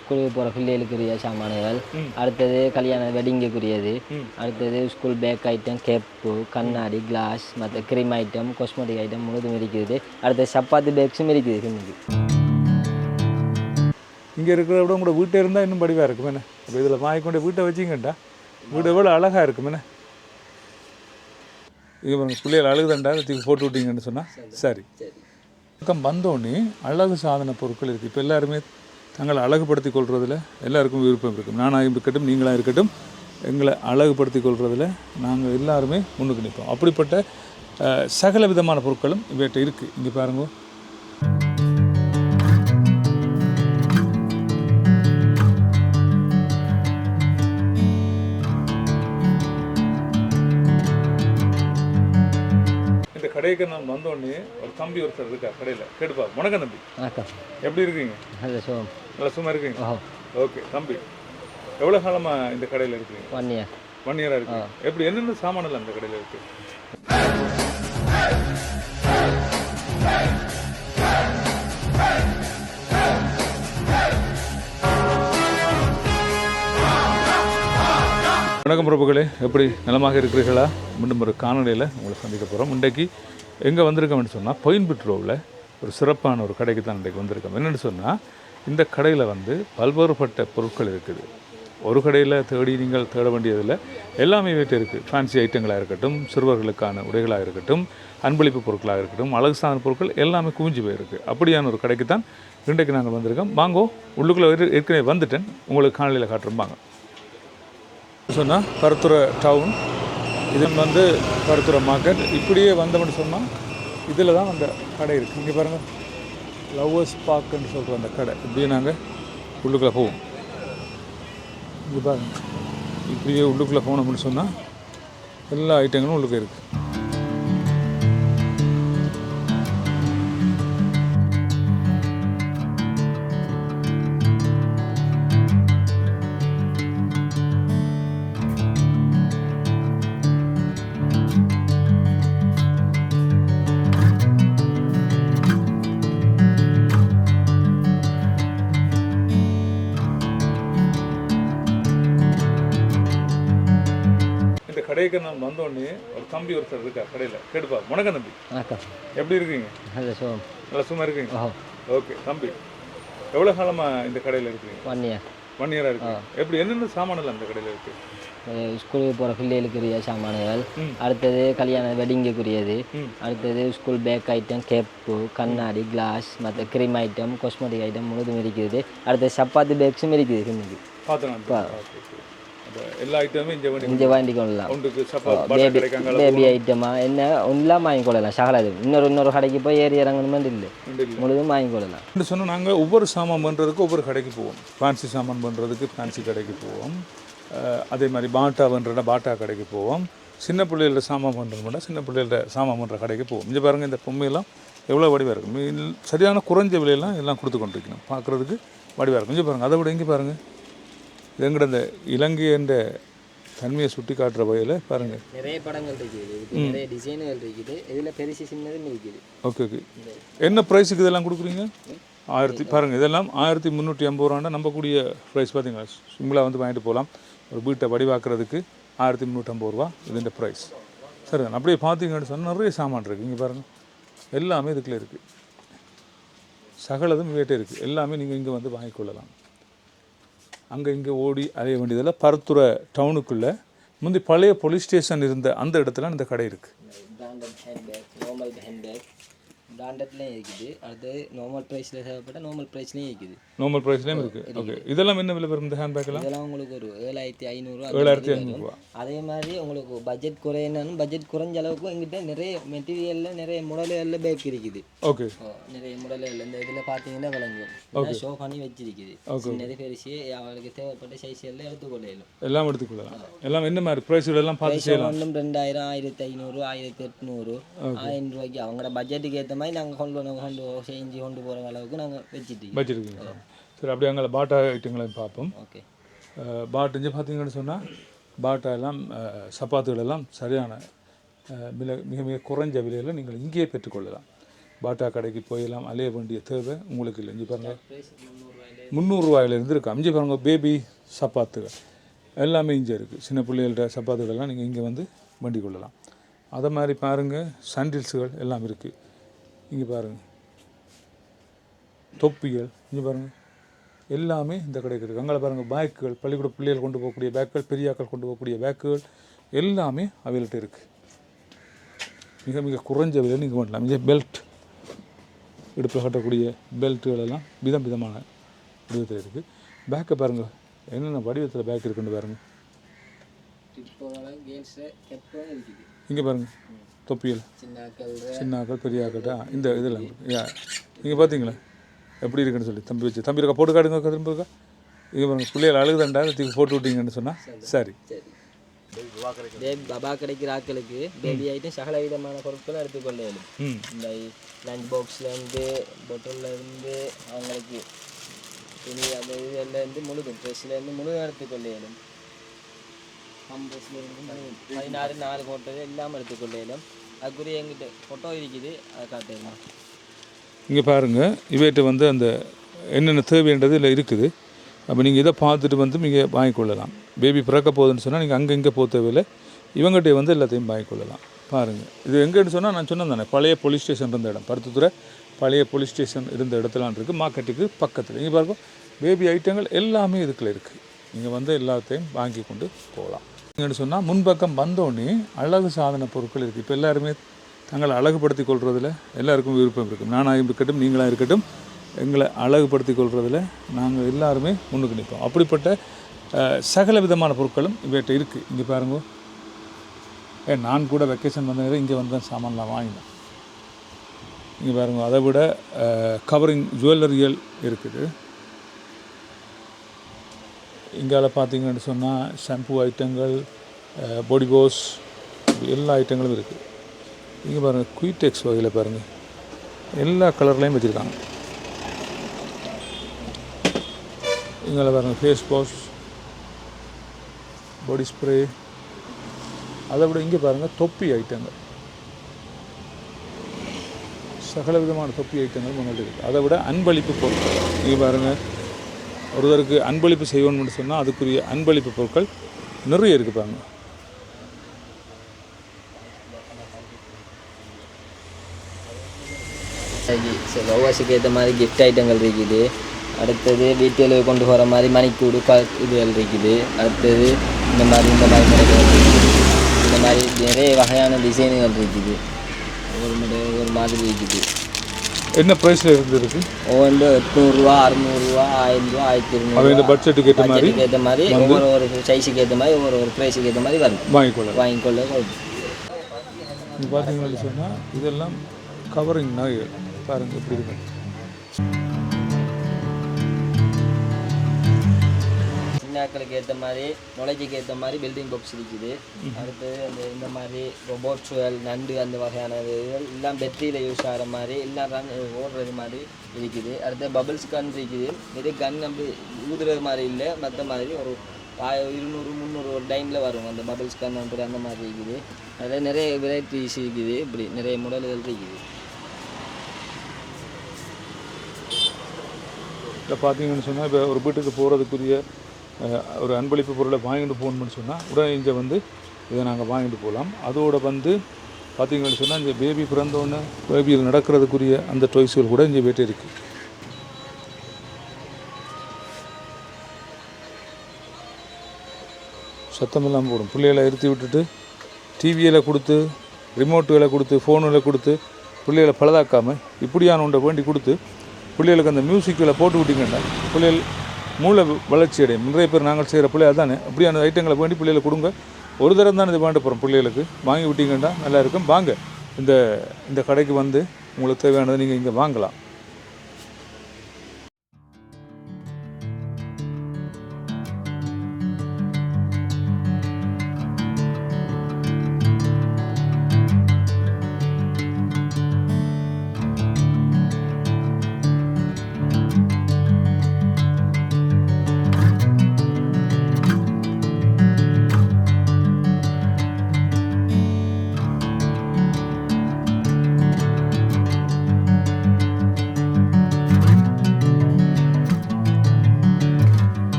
ஸ்கூலுக்கு போகிற பிள்ளைகளுக்குரிய சாமான்கள், அடுத்தது கல்யாண வெட்டிங்குக்குரியது, அடுத்தது ஸ்கூல் பேக் ஐட்டம், கேப்பு, கண்ணாடி, கிளாஸ், மற்ற க்ரீம் ஐட்டம், காஸ்மெட்டிக் ஐட்டம் முழுதும் இருக்குது. அடுத்து சப்பாத்தி பேக்ஸும் இருக்குது இன்னைக்கு. இங்கே இருக்கிறத விட உங்களோட வீட்டை இருந்தால் இன்னும் படிவாக இருக்கும் என்ன. அப்போ இதில் வாங்கிக்கொண்டு வீட்டை வச்சிங்கண்டா வீடு எவ்வளோ அழகாக இருக்கும் என்ன. இது பிள்ளைகள் அழுகுதண்டா தூக்கி போட்டு விட்டீங்கன்னு சொன்னால் சரி. பக்கம் வந்தோடனே அழகு சாதன பொருட்கள் இருக்குது. இப்போ எல்லாருமே தங்களை அழகுபடுத்தி கொள்வதில் எல்லாருக்கும் விருப்பம் இருக்கும். நானாக இருக்கட்டும், நீங்களாக இருக்கட்டும், எங்களை அழகுபடுத்தி கொள்வதில் நாங்கள் எல்லாருமே முன்னுக்கு நிற்போம். அப்படிப்பட்ட சகல விதமான பொருட்களும் இவற்றை இருக்குது. இங்கே பாருங்க, கடைக்கு நான் வந்தோடனே ஒரு தம்பி ஒருத்தர் இருக்கா கடையில், கேட்டுப்பா. வணக்கம் தம்பி. வணக்கம். எப்படி இருக்கீங்க? நல்லா சும்மா இருக்கீங்க? ஓகே தம்பி, எவ்வளோ காலமாக இந்த கடையில் இருக்கீங்க? 1 year. 1 year இருக்கு. எப்படி என்னென்ன சாமானெல்லாம் இந்த கடையில் இருக்கு? வணக்கம் பிரபுகளே, எப்படி நலமாக இருக்கிறீர்களா? மீண்டும் ஒரு காணொலியில் உங்களை சந்திக்க போகிறோம். இன்றைக்கு எங்கே வந்திருக்கோம்னு சொன்னால் பொயின்பட் ரோவில் ஒரு சிறப்பான ஒரு கடைக்கு தான் இன்றைக்கு வந்திருக்கோம். என்னென்னு சொன்னால் இந்த கடையில் பல்வேறுபட்ட பொருட்கள் இருக்குது. ஒரு கடையில் தேடி நீங்கள் தேட வேண்டியதில்லை, எல்லாமே வீட்டு இருக்குது. ஃபேன்சி ஐட்டங்களாக இருக்கட்டும், சிறுவர்களுக்கான உடைகளாக இருக்கட்டும், அன்பளிப்பு பொருட்களாக இருக்கட்டும், அழகு சாதன பொருட்கள் எல்லாமே குவிஞ்சு போயிருக்கு. அப்படியான ஒரு கடைக்கு தான் இன்றைக்கு நாங்கள் வந்திருக்கோம். வாங்கோ, உள்ளுக்குள்ளே ஏற்கனவே வந்துட்டேன், உங்களுக்கு காணொலியில் காட்டுறோம். வாங்க. சொன்னால் பருத்துறை டவுன், இது பருத்துறை மார்க்கெட். இப்படியே வந்தோம்னு சொன்னால் இதில் தான் அந்த கடை இருக்குது. இங்கே பாருங்கள், லவ்வர்ஸ் பார்க்குன்னு சொல்கிற அந்த கடை. இப்படியே நாங்கள் உள்ளுக்குள்ளே போவோம். இங்கே பாருங்கள், இப்படியே உள்ளுக்குள்ளே போனோம்னு சொன்னால் எல்லா ஐட்டங்களும் உள்ளுக்கு இருக்குது. கடைக்கு நான் வந்தோடனே ஒரு தம்பி ஒருத்தர் இருக்கா கடையில், கேட்டுப்பா. வணக்கம் தம்பி. வணக்கம். எப்படி இருக்கீங்க? நல்லா சும்மா இருக்கீங்க? ஓகே தம்பி, எவ்வளோ காலமாக இந்த கடையில் இருக்கீங்க? 1 year. 1 year இருக்கு. எப்படி என்னென்ன சாமானெல்லாம் இந்த கடையில் இருக்குது? ஸ்கூலுக்கு போகிற பிள்ளைகளுக்குரிய சாமான்கள், அடுத்தது கல்யாண வெட்டிங்குக்குரியது, அடுத்தது ஸ்கூல் பேக் ஐட்டம், கேப்பு, கண்ணாடி, கிளாஸ், மற்ற க்ரீம் ஐட்டம், காஸ்மெட்டிக் ஐட்டம் முழுதும் இருக்குது. அடுத்தது சப்பாத்தி பேக்ஸும் இருக்குது இன்னைக்கு. எல்லா ஐட்டமும் இங்கே வாங்கிக்கொள்ளலாம். பேபி ஐட்டமா என்ன எல்லாம் வாங்கிக்கொள்ளலாம். சகலது இன்னொரு கடைக்கு போய் ஏறி இறங்கணுமென்று இல்லை, முழுதும் வாங்கிக்கொள்ளலாம். சொன்னால் நாங்கள் ஒவ்வொரு சாமான் பண்ணுறதுக்கு ஒவ்வொரு கடைக்கு போவோம். ஃபேன்சி சாமான் பண்ணுறதுக்கு ஃபேன்சி கடைக்கு போவோம். அதே மாதிரி பாட்டா பண்ணுறதா பாட்டா கடைக்கு போவோம். சின்ன பிள்ளைகள சாமான் பண்ணுறோம்னா சின்ன பிள்ளைகள சாமான் பண்ணுற கடைக்கு போவோம். இங்கே பாருங்கள், இந்த பொம்மையெல்லாம் எவ்வளோ வடிவாக இருக்கும். சரியான குறைஞ்ச விலையெல்லாம் எல்லாம் கொடுத்து கொண்டிருக்கணும். பார்க்குறதுக்கு வடிவாக இருக்கும். இங்கே பாருங்கள், அதை விட இங்கே பாருங்கள், எங்கட இந்த இலங்கை என்ற தன்மையை சுட்டி காட்டுற வகையில் பாருங்கள், நிறைய படங்கள் இருக்குது, நிறைய டிசைன்கள் இருக்குது, இதில் பெருசு சின்னதும் இருக்குது. Okay okay. என்ன ப்ரைஸுக்கு இதெல்லாம் கொடுக்குறீங்க? பாருங்கள், இதெல்லாம் 1350 ரூபாண்டா நம்பக்கூடிய ப்ரைஸ். பார்த்தீங்களா, சிம்பிளாக வாங்கிட்டு போகலாம். ஒரு வீட்டை வடிவாக்குறதுக்கு 1350 ரூபா இதுன்ற ப்ரைஸ். சரி தான். அப்படியே பார்த்தீங்கன்னு சொன்னால் நிறைய சாமான் இருக்குது. இங்கே பாருங்கள், எல்லாமே இதுக்குள்ளே இருக்குது. சகலதும் வீட்டே இருக்குது. எல்லாமே நீங்கள் இங்கே வாங்கிக்கொள்ளலாம். அங்கே இங்கே ஓடி அலைய வேண்டியதில் பருத்துறை டவுனுக்குள்ளே முந்தி பழைய போலீஸ் ஸ்டேஷன் இருந்த அந்த இடத்துல இந்த கடை இருக்குது. பிராண்டட்லேயும் இருக்குது, அடுத்து நார்மல் ப்ரைஸில் தேவைப்பட்ட நார்மல் ப்ரைஸ்லேயும் இருக்குது. நார்மல் ப்ரைஸ்லேயும் இருக்குது. ஓகே. இதெல்லாம் என்ன விலை வரும் இந்த ஹேண்ட்பேக்கெல்லாம்? இதெல்லாம் உங்களுக்கு ஒரு 7500. 7500. அதே மாதிரி உங்களுக்கு பட்ஜெட் குறையினாலும் பட்ஜெட் குறைஞ்ச அளவுக்கு எங்கிட்ட நிறைய மெட்டீரியலில் நிறைய முடல்களில் பேக் இருக்குது. ஓகே. நிறைய முடல்கள் இந்த இதில் பார்த்தீங்கன்னா விளங்கும். ஷோ பண்ணி வச்சிருக்குது. சின்னது பெருசு அவளுக்கு தேவைப்பட்ட சைஸ்களில் எடுத்துக்கொள்ளலாம். எல்லாம் எடுத்துக்கொள்ளலாம். எல்லாம் என்ன மாதிரி ப்ரைஸுகள் எல்லாம் பார்த்து செய்யலாம். 2000, 1500, 1800, 1000 ரூபாய்க்கு அவங்களோட பட்ஜெட்டுக்கு ஏற்ற மாதிரி நாங்கள் கொண்டு போகிற அளவுக்கு நாங்கள் வச்சுருக்கீங்க. சரி, அப்படியே அங்கே பாட்டா ஐட்டங்களையும் பார்ப்போம். ஓகே. பாட்டு பார்த்தீங்கன்னு சொன்னால் பாட்டா எல்லாம் சப்பாத்துகள் எல்லாம் சரியான மிக மிக குறைஞ்ச விலையில் நீங்கள் இங்கேயே பெற்றுக்கொள்ளலாம். பாட்டா கடைக்கு போயெல்லாம் அலைய வேண்டிய தேவை உங்களுக்கு இல்லை. இங்கே பாருங்கள், 300 இருக்கு. இங்கே பாருங்க பேபி சப்பாத்துகள் எல்லாமே இங்கே இருக்குது. சின்ன பிள்ளைகள்கிட்ட சப்பாத்துகள்லாம் நீங்கள் இங்கே வந்து வண்டி கொள்ளலாம். அதை மாதிரி பாருங்கள் சாண்டில்ஸுகள் எல்லாம் இருக்குது. இங்கே பாருங்கள் தொப்பிகள் இங்கே பாருங்கள் எல்லாமே இந்த கடைக்கு இருக்குது. அங்கே பாருங்கள் பேக்குகள், பள்ளிக்கூட பிள்ளைகள் கொண்டு போகக்கூடிய பேக்குகள், பெரியாக்கள் கொண்டு போகக்கூடிய பேக்குகள் எல்லாமே அவைகள்கிட்ட இருக்குது. மிக மிக குறைஞ்ச விலையில் நீங்கள் பண்ணலாம். இங்கே பெல்ட், இடுப்பில் கட்டக்கூடிய பெல்ட்டுகள் எல்லாம் விதம் விதமான வடிவத்தில் இருக்குது. பேக்கை பாருங்கள் என்னென்ன வடிவத்தில் பேக் இருக்குன்னு பாருங்கள். இங்கே பாருங்கள் தொப்பியல் சின்னாக்கள் பெரியாக்கள்கிட்ட இந்த இதெல்லாம் இருக்குது. நீங்கள் பார்த்தீங்களா எப்படி இருக்குன்னு சொல்லி தம்பி இருக்கா போட்டு காட்டுங்க திரும்ப இருக்கா. இங்கே பாருங்கள் பிள்ளைகள் அழுகுதண்டா தூக்கி போட்டு விட்டீங்கன்னு சொன்னால் சரி. பபா கிடைக்கிற ஆட்களுக்கு பேபி ஐட்டம் சகல விதமான பொருட்களும் எடுத்துக்கொள்ளும். இந்த லஞ்ச் பாக்ஸ்லேருந்து பொட்டல்லேருந்து அவங்களுக்கு துணி அந்த இதுலேருந்து முழுதும் ட்ரெஸ்லேருந்து முழுதும் எடுத்துக்கொள்ளும். கம்பஸ்லேருந்து 16 போட்டது எல்லாமே எடுத்துக்கொள்ளும். அதுக்குரிய எங்கிட்ட ஃபோட்டோ இருக்குது, அதை காட்டுமா. இங்கே பாருங்கள் இவைகிட்ட வந்து அந்த என்னென்ன தேவைன்றது இல்லை இருக்குது. அப்போ நீங்கள் இதை பார்த்துட்டு வந்து நீங்கள் வாங்கிக்கொள்ளலாம். பேபி பிறக்க போகுதுன்னு சொன்னால் நீங்கள் அங்கே இங்கே போக தேவையில்லை, இவங்ககிட்ட வந்து எல்லாத்தையும் வாங்கிக்கொள்ளலாம். பாருங்கள் இது எங்கேன்னு சொன்னால் நான் சொன்னேன் தானே, பழைய போலீஸ் ஸ்டேஷன் இருந்த இடம், பருத்தித்துறை பழைய போலீஸ் ஸ்டேஷன் இருந்த இடத்துலாம் இருக்குது. மார்க்கெட்டுக்கு பக்கத்தில் இங்கே பாருங்கள் பேபி ஐட்டங்கள் எல்லாமே இதுக்குள்ள இருக்குது. நீங்கள் வந்து எல்லாத்தையும் வாங்கி கொண்டு போகலாம். எங்கன்னு சொன்னால் முன்பக்கம் வந்தோடனே அழகு சாதன பொருட்கள் இருக்குது. இப்போ எல்லாருமே தங்களை அழகுபடுத்தி கொள்வதில் எல்லாருக்கும் விருப்பம் இருக்கும். நானாக இருக்கட்டும் நீங்களாக இருக்கட்டும், எங்களை அழகுபடுத்தி கொள்வதில் நாங்கள் எல்லாருமே முன்னுக்கு நிற்போம். அப்படிப்பட்ட சகல விதமான பொருட்களும் இவர்கிட்ட இருக்குது. இங்கே பாருங்க, நான் கூட வெக்கேஷன் வந்தது இங்கே வந்து சாமான்லாம் வாங்கினேன். இங்கே பாருங்க அதை விட கவரிங் ஜுவல்லரிகள் இருக்குது. இங்கால பார்த்தீங்கன்னு சொன்னால் ஷாம்பு ஐட்டங்கள், பாடி வாஷ் எல்லா ஐட்டங்களும் இருக்குது. இங்கே பாருங்கள் குயிடெக்ஸ் வகையில் பாருங்கள் எல்லா கலர்லேயும் வச்சுருக்காங்க. இங்கே பாருங்கள் ஃபேஸ் வாஷ், பாடி ஸ்ப்ரே, அதை விட இங்கே பாருங்கள் தொப்பி ஐட்டங்கள், சகல விதமான தொப்பி ஐட்டங்கள் முன்னாடி இருக்குது. அதை விட அன்பளிப்பு பொருட்கள் இங்கே பாருங்கள், ஒருவருக்கு அன்பளிப்பு செய்யணும்னு சொன்னால் அதுக்குரிய அன்பளிப்பு பொருட்கள் நிறைய இருக்குது பாருங்க. வவாசிக்கு ஏற்ற மாதிரி கிஃப்ட் ஐட்டங்கள் இருக்குது. அடுத்தது வீட்டில் கொண்டு போகிற மாதிரி மணிக்கூடு இதுகள் இருக்குது. அடுத்தது இந்த மாதிரி இந்த மாதிரி நிறைய வகையான டிசைனுகள் இருக்குது. ஒரு மாதிரி இருக்குது. என்ன ப்ரைஸில் இருந்துருக்கு? ஒவ்வொன்று 800 600 1000 1200. இந்த பட்ஜெட்டுக்கு ஏற்ற மாதிரி ஒவ்வொரு சைஸுக்கு ஏற்ற மாதிரி ஒவ்வொரு ப்ரைஸுக்கு ஏற்ற மாதிரி வரும். வாங்கிக்கொள்ள பார்த்தீங்கன்னு சொன்னால் இதெல்லாம் கவரிங் நகைகள் பாருங்கள் எப்படி இருக்கு. சின்னாக்களுக்கு ஏற்ற மாதிரி நுழைஞ்சிக்கு ஏற்ற மாதிரி பில்டிங் பாக்ஸ் இருக்குது. அடுத்தது அந்த இந்த மாதிரி ரொபோட்ஸுகள், நண்டு அந்த வகையான இதுகள் எல்லாம் பெட்ரியில் யூஸ் ஆகிற மாதிரி எல்லாம் கன் ஓடுறது மாதிரி இருக்குது. அடுத்து பபிள்ஸ் கன் இருக்குது. இது கன் அப்படி ஊதுறது மாதிரி இல்லை, மற்ற மாதிரி ஒரு 200 300 ஒரு டைமில் வரும் அந்த பபிள்ஸ் கன் அந்த மாதிரி இருக்குது. அதில் நிறைய வெரைட்டிஸ் இருக்குது. இப்படி நிறைய மாடல்கள் இருக்குது. இல்லை பார்த்தீங்கன்னு சொன்னால் இப்போ ஒரு வீட்டுக்கு போகிறதுக்குரிய ஒரு அன்பளிப்பு பொருளை வாங்கிட்டு போகணும்னு சொன்னால் உடனே இங்கே வந்து இதை நாங்கள் வாங்கிட்டு போகலாம். அதோடு வந்து பார்த்தீங்கன்னு சொன்னால் இந்த பேபி பிறந்தோன்னு பேபியில் நடக்கிறதுக்குரிய அந்த டாய்ஸ்கள் கூட இங்கே வீட்டே இருக்குது. சத்தமெல்லாம் போடும். பிள்ளைகளை இருத்தி விட்டுட்டு டிவியில் கொடுத்து, ரிமோட்டுகளை கொடுத்து, ஃபோனுகளை கொடுத்து பிள்ளைகளை பழுதாக்காமல் இப்படியான ஒன்றை வேண்டி கொடுத்து பிள்ளைகளுக்கு அந்த மியூசிக்கில் போட்டு விட்டிங்கன்னா பிள்ளைகள் மூளை வளர்ச்சி அடையும். நிறைய பேர் நாங்கள் செய்கிற பிள்ளை அதானே, அப்படியான ஐட்டங்களை வேண்டி பிள்ளைகளை கொடுங்க. ஒரு தரம் தான் இது வாண்ட போகிறோம். பிள்ளைகளுக்கு வாங்கி விட்டிங்கன்னா நல்லாயிருக்கும். வாங்க இந்த கடைக்கு வந்து உங்களுக்கு தேவையானதை நீங்கள் இங்கே வாங்கலாம்.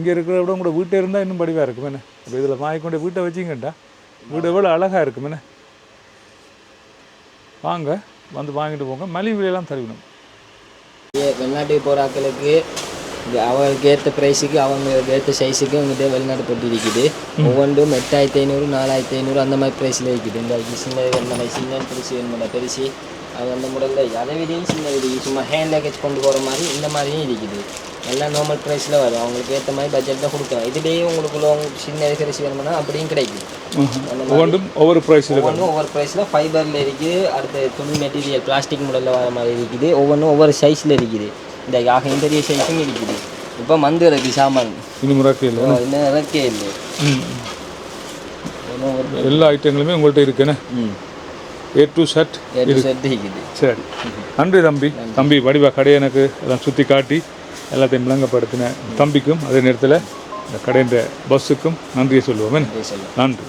இங்கே இருக்கிறத விட உங்களோட வீட்டை இருந்தால் இன்னும் படிவாக இருக்கும் என்ன. இப்போ இதில் வாங்கிக்கொண்டு வீட்டை வச்சிங்கண்டா வீடு எவ்வளோ அழகாக இருக்கும் என்ன. வாங்க வந்து வாங்கிட்டு போங்க, மலிவு விலையெல்லாம் தருவிடும். வெளிநாட்டுக்கு போகிற ஆட்களுக்கு அவங்களுக்கு ஏற்ற ப்ரைஸுக்கு அவங்களுக்கு ஏற்ற சைஸுக்கு உங்கள்கிட்ட வெளிநாட்டு பொட்டி இருக்குது. ஒவ்வொன்றும் 8500 4500 அந்த மாதிரி ப்ரைஸில் இருக்குது. இந்த சின்ன வேணுமெண்டா சின்ன பெருசு வேணுமெண்டா பெருசு அது அந்த மாடலில் அதை விடையும் சின்ன இருக்குது. சும்மா ஹேண்ட் லக்கேஜ் கொண்டு போகிற மாதிரி இந்த மாதிரியும் இருக்குது. எல்லாம் நார்மல் ப்ரைஸில் வரும். அவங்களுக்கு ஏற்ற மாதிரி பட்ஜெட்டில் கொடுக்கலாம். இதுலேயே உங்களுக்கு சின்ன பெருசு வேணுமென்னா அப்படியும் கிடைக்கும். ஒவ்வொன்றும் ஒவ்வொரு ப்ரைஸில் ஒவ்வொரு ப்ரைஸில் ஃபைபரில் இருக்குது. அடுத்து துணி மெட்டீரியல் பிளாஸ்டிக் மாடலில் வர மாதிரி இருக்குது. ஒவ்வொன்றும் ஒவ்வொரு சைஸில் இருக்குது. இந்த பெரிய சைஸும் இருக்குது. இப்போ மந்து இருக்கு சாமான் இன்னும் இறக்கே இல்லை, இன்னும் இறக்கே இல்லை. எல்லா ஐட்டங்களுமே உங்கள்கிட்ட இருக்குண்ணே. A to Z இருக்குது. சரி, நன்றி தம்பி. தம்பி வடிவா கடையை எனக்கு எல்லாம் சுற்றி காட்டி எல்லாத்தையும் விளங்கப்படுத்தின தம்பிக்கும் அதே நேரத்தில் இந்த கடையின் பஸ்ஸுக்கும் நன்றியை சொல்லுவோமே. நன்றி.